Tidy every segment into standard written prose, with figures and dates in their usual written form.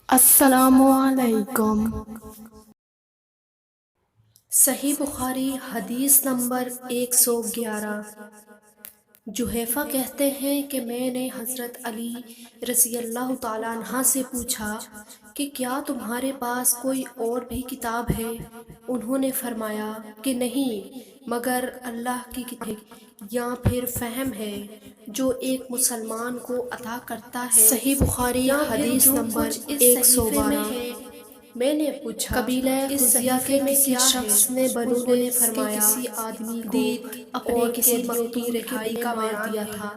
السلام علیکم۔ صحیح بخاری حدیث نمبر 111۔ جحیفہ کہتے ہیں کہ میں نے حضرت علی رضی اللہ تعالیٰ عنہ سے پوچھا کہ کیا تمہارے پاس کوئی اور بھی کتاب ہے؟ انہوں نے فرمایا کہ نہیں مگر اللہ کی کتاب یا پھر فہم ہے جو ایک مسلمان کو عطا کرتا ہے، صحیح بخاری یا پھر حدیث جو نمبر کچھ اس صحیفے میں 112۔ ہے۔ میں نے پوچھا قبیلہ اس خزیہ صحیفے کے میں کسی کیا ہے؟ شخص نے انہوں نے کے فرمایا کسی آدمی کو دیت اپنے اور کسی قیدیوں کی مقتول کے رہائی کا بدلے مار بیان دیا ہے، تھا،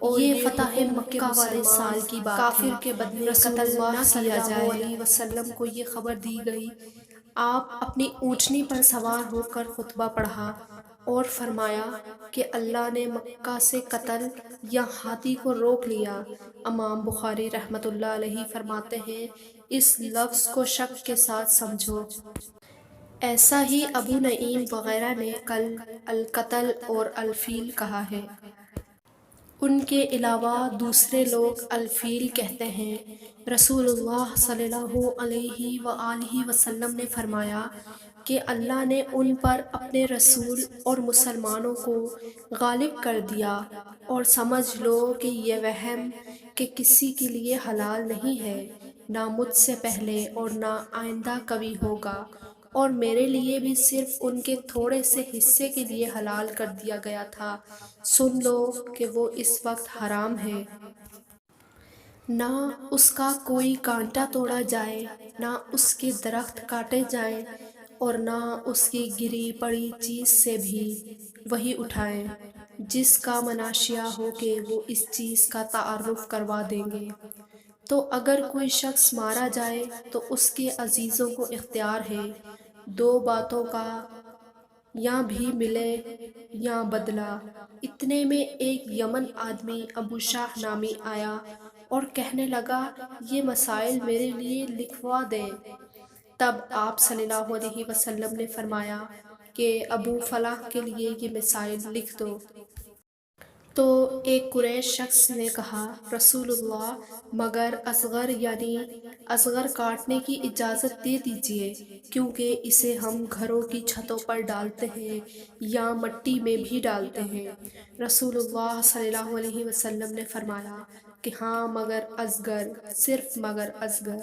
اور یہ یہ فتح حکم کہ مکہ والے مسلمان سال کی بات کافر ہے۔ کے بدلے رسول قتل اللہ نہ صلی کیا اللہ جائے۔ علیہ وسلم کو یہ خبر دی گئی۔ آپ اپنی اونٹنی پر سوار ہو کر خطبہ پڑھا اور فرمایا کہ اللہ نے مکہ سے قتل یا ہاتھی کو روک لیا۔ امام بخاری رحمۃ اللہ علیہ فرماتے ہیں اس لفظ کو شک کے ساتھ سمجھو۔ ایسا ہی ابو نعیم وغیرہ نے القتل اور الفیل کہا ہے۔ ان کے علاوہ دوسرے لوگ الفیل کہتے ہیں۔ رسول اللہ صلی اللہ علیہ وآلہ وسلم نے فرمایا کہ اللہ نے ان پر اپنے رسول اور مسلمانوں کو غالب کر دیا، اور سمجھ لو کہ یہ وہم کہ کسی کے لیے حلال نہیں ہے، نہ مجھ سے پہلے اور نہ آئندہ کبھی ہوگا، اور میرے لیے بھی صرف ان کے تھوڑے سے حصے کے لیے حلال کر دیا گیا تھا، سن لو کہ وہ اس وقت حرام ہے۔ نہ اس کا کوئی کانٹا توڑا جائے، نہ اس کے درخت کاٹے جائیں، اور نہ اس کی گری پڑی چیز سے بھی وہی اٹھائیں جس کا مناشیہ ہو کہ وہ اس چیز کا تعارف کروا دیں گے۔ تو اگر کوئی شخص مارا جائے تو اس کے عزیزوں کو اختیار ہے دو باتوں کا، یا بھی ملے یا بدلہ۔ اتنے میں ایک یمن آدمی ابو شاہ نامی آیا اور کہنے لگا یہ مسائل میرے لیے لکھوا دیں۔ تب آپ صلی اللہ علیہ وسلم نے فرمایا کہ ابو فلاں کے لیے یہ مسائل لکھ دو۔ تو ایک قریش شخص نے کہا رسول اللہ مگر اصغر یعنی اصغر کاٹنے کی اجازت دے دیجئے، کیونکہ اسے ہم گھروں کی چھتوں پر ڈالتے ہیں یا مٹی میں بھی ڈالتے ہیں۔ رسول اللہ صلی اللہ علیہ وسلم نے فرمایا کہ ہاں مگر اصغر، صرف مگر اصغر۔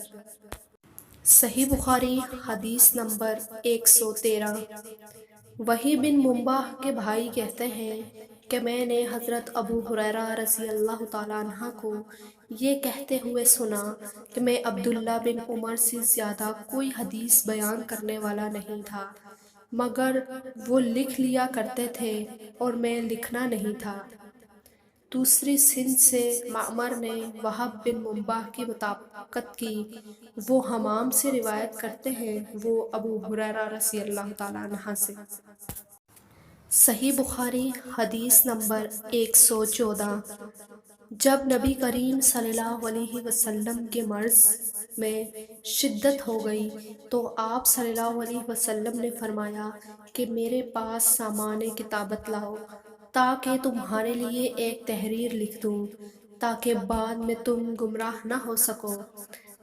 صحیح بخاری حدیث نمبر 113۔ وحی بن منبع کے بھائی کہتے ہیں کہ میں نے حضرت ابو ہریرہ رضی اللہ تعالیٰ عنہ کو یہ کہتے ہوئے سنا کہ میں عبداللہ بن عمر سے زیادہ کوئی حدیث بیان کرنے والا نہیں تھا، مگر وہ لکھ لیا کرتے تھے اور میں لکھنا نہیں تھا۔ دوسری سند سے معمر نے وہب بن منبع کی مطابقت کی، وہ حمام سے روایت کرتے ہیں، وہ ابو ہریرہ رضی اللہ تعالیٰ عنہ سے۔ صحیح بخاری حدیث نمبر 114۔ جب نبی کریم صلی اللہ علیہ وسلم کے مرض میں شدت ہو گئی تو آپ صلی اللہ علیہ وسلم نے فرمایا کہ میرے پاس سامان کتابت لاؤ تاکہ تمہارے لیے ایک تحریر لکھ دوں، تاکہ بعد میں تم گمراہ نہ ہو سکو۔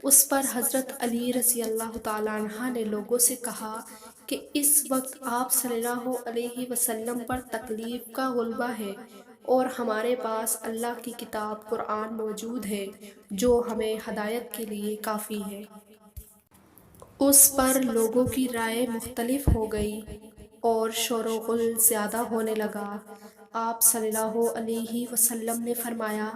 اس پر حضرت علی رضی اللہ تعالیٰ عنہ نے لوگوں سے کہا کہ اس وقت آپ صلی اللہ علیہ وسلم پر تکلیف کا غلبہ ہے، اور ہمارے پاس اللہ کی کتاب قرآن موجود ہے جو ہمیں ہدایت کے لیے کافی ہے۔ اس پر لوگوں کی رائے مختلف ہو گئی اور شور و غل زیادہ ہونے لگا۔ آپ صلی اللہ علیہ وسلم نے فرمایا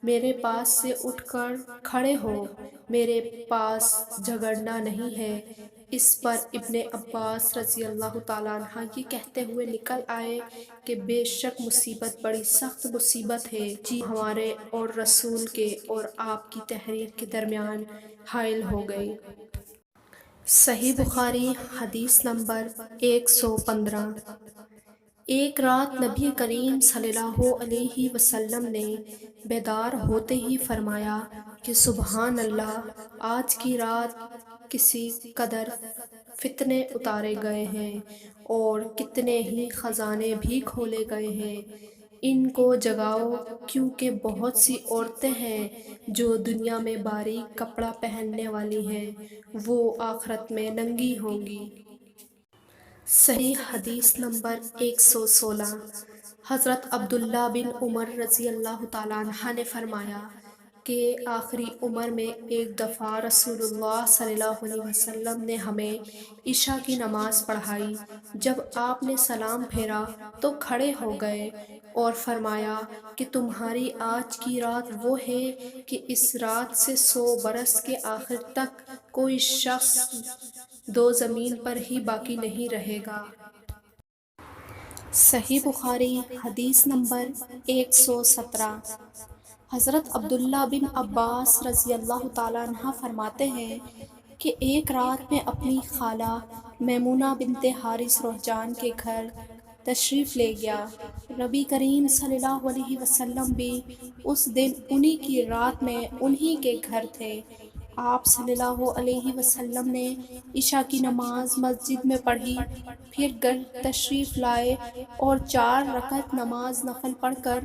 میرے پاس سے اٹھ کر کھڑے ہو، میرے پاس جھگڑنا نہیں ہے۔ اس پر ابن عباس رضی اللہ تعالیٰ عنہ یہ کہتے ہوئے نکل آئے کہ بے شک مصیبت بڑی سخت مصیبت ہے جی ہمارے اور رسول کے اور آپ کی تحریر کے درمیان حائل ہو گئی۔ صحیح بخاری حدیث نمبر 115۔ ایک رات نبی کریم صلی اللہ علیہ وسلم نے بیدار ہوتے ہی فرمایا کہ سبحان اللہ، آج کی رات کسی قدر فتنے اتارے گئے ہیں اور کتنے ہی خزانے بھی کھولے گئے ہیں۔ ان کو جگاؤ، کیونکہ بہت سی عورتیں ہیں جو دنیا میں باریک کپڑا پہننے والی ہیں، وہ آخرت میں ننگی ہوں گی۔ صحیح حدیث نمبر 116۔ حضرت عبداللہ بن عمر رضی اللہ تعالیٰ عنہ نے فرمایا کہ آخری عمر میں ایک دفعہ رسول اللہ صلی اللہ علیہ وسلم نے ہمیں عشاء کی نماز پڑھائی۔ جب آپ نے سلام پھیرا تو کھڑے ہو گئے اور فرمایا کہ تمہاری آج کی رات وہ ہے کہ اس رات سے 100 برس کے آخر تک کوئی شخص دو زمین پر ہی باقی نہیں رہے گا۔ صحیح بخاری حدیث نمبر 117۔ حضرت عبداللہ بن عباس رضی اللہ تعالیٰ عنہ فرماتے ہیں کہ ایک رات میں اپنی خالہ میمونہ بنت حارث رحجان کے گھر تشریف لے گیا۔ نبی کریم صلی اللہ علیہ وسلم بھی اس دن انہی کی رات میں انہی کے گھر تھے۔ آپ صلی اللہ علیہ وسلم نے عشاء کی نماز مسجد میں پڑھی، پھر گھر تشریف لائے اور 4 رکعت نماز نفل پڑھ کر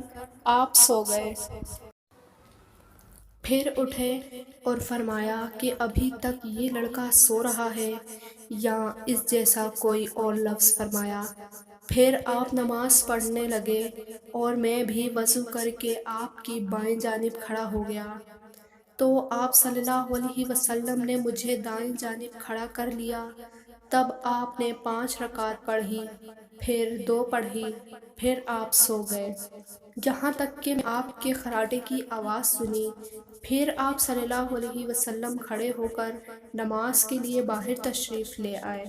آپ سو گئے۔ پھر اٹھے اور فرمایا کہ ابھی تک یہ لڑکا سو رہا ہے یا اس جیسا کوئی اور لفظ فرمایا۔ پھر آپ نماز پڑھنے لگے اور میں بھی وضو کر کے آپ کی بائیں جانب کھڑا ہو گیا، تو آپ صلی اللہ علیہ وسلم نے مجھے دائیں جانب کھڑا کر لیا۔ تب آپ نے 5 رکعت پڑھی، پھر 2 پڑھی، پھر آپ سو گئے، یہاں تک کہ میں آپ کے خراٹے کی آواز سنی۔ پھر آپ صلی اللہ علیہ وسلم کھڑے ہو کر نماز کے لیے باہر تشریف لے آئے۔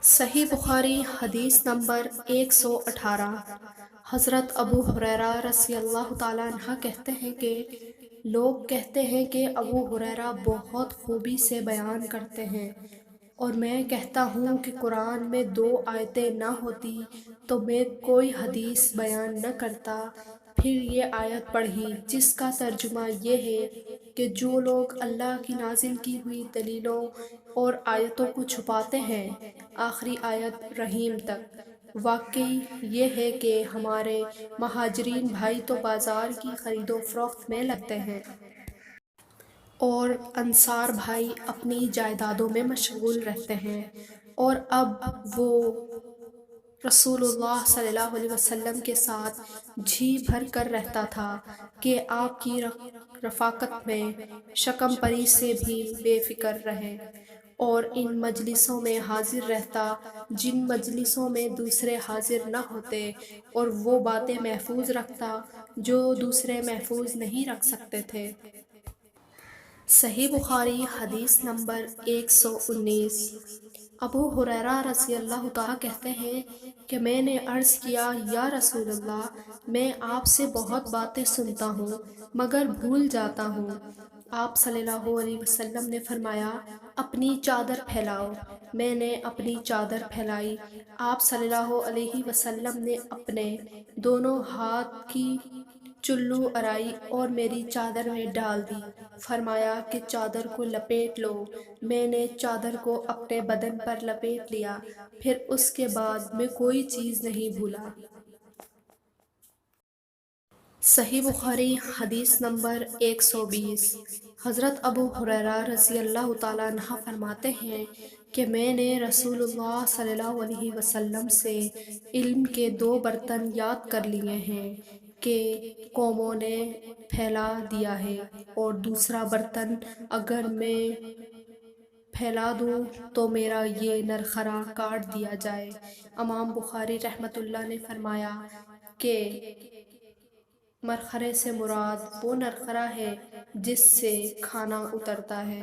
صحیح بخاری حدیث نمبر 118۔ حضرت ابو ہریرہ رضی اللہ تعالیٰ عنہ کہتے ہیں کہ لوگ کہتے ہیں کہ ابو ہریرہ بہت خوبی سے بیان کرتے ہیں، اور میں کہتا ہوں کہ قرآن میں 2 آیتیں نہ ہوتی تو میں کوئی حدیث بیان نہ کرتا۔ پھر یہ آیت پڑھی جس کا ترجمہ یہ ہے کہ جو لوگ اللہ کی نازل کی ہوئی دلیلوں اور آیتوں کو چھپاتے ہیں، آخری آیت رحیم تک۔ واقعی یہ ہے کہ ہمارے مہاجرین بھائی تو بازار کی خرید و فروخت میں لگتے ہیں، اور انصار بھائی اپنی جائیدادوں میں مشغول رہتے ہیں، اور اب وہ رسول اللہ صلی اللہ علیہ وسلم کے ساتھ جی بھر کر رہتا تھا کہ آپ کی رفاقت میں شکم پری سے بھی بے فکر رہے، اور ان مجلسوں میں حاضر رہتا جن مجلسوں میں دوسرے حاضر نہ ہوتے، اور وہ باتیں محفوظ رکھتا جو دوسرے محفوظ نہیں رکھ سکتے تھے۔ صحیح بخاری حدیث نمبر 119۔ ابو ہریرہ رضی اللہ تعالیٰ کہتے ہیں کہ میں نے عرض کیا، یا رسول اللہ، میں آپ سے بہت باتیں سنتا ہوں مگر بھول جاتا ہوں۔ آپ صلی اللہ علیہ وسلم نے فرمایا، اپنی چادر پھیلاؤ۔ میں نے اپنی چادر پھیلائی۔ آپ صلی اللہ علیہ وسلم نے اپنے دونوں ہاتھ کی چلو ارائی اور میری چادر میں ڈال دی۔ فرمایا کہ چادر کو لپیٹ لو۔ میں نے چادر کو اپنے بدن پر لپیٹ لیا، پھر اس کے بعد میں کوئی چیز نہیں بھولا۔ صحیح بخاری حدیث نمبر 120۔ حضرت ابو ہریرہ رضی اللہ تعالیٰ عنہ فرماتے ہیں کہ میں نے رسول اللہ صلی اللہ علیہ وسلم سے علم کے 2 برتن یاد کر لیے ہیں کہ قوموں نے پھیلا دیا ہے، اور دوسرا برتن اگر میں پھیلا دوں تو میرا یہ نرخرا کاٹ دیا جائے۔ امام بخاری رحمۃ اللہ نے فرمایا کہ مرخرے سے مراد وہ نرخرا ہے جس سے کھانا اترتا ہے۔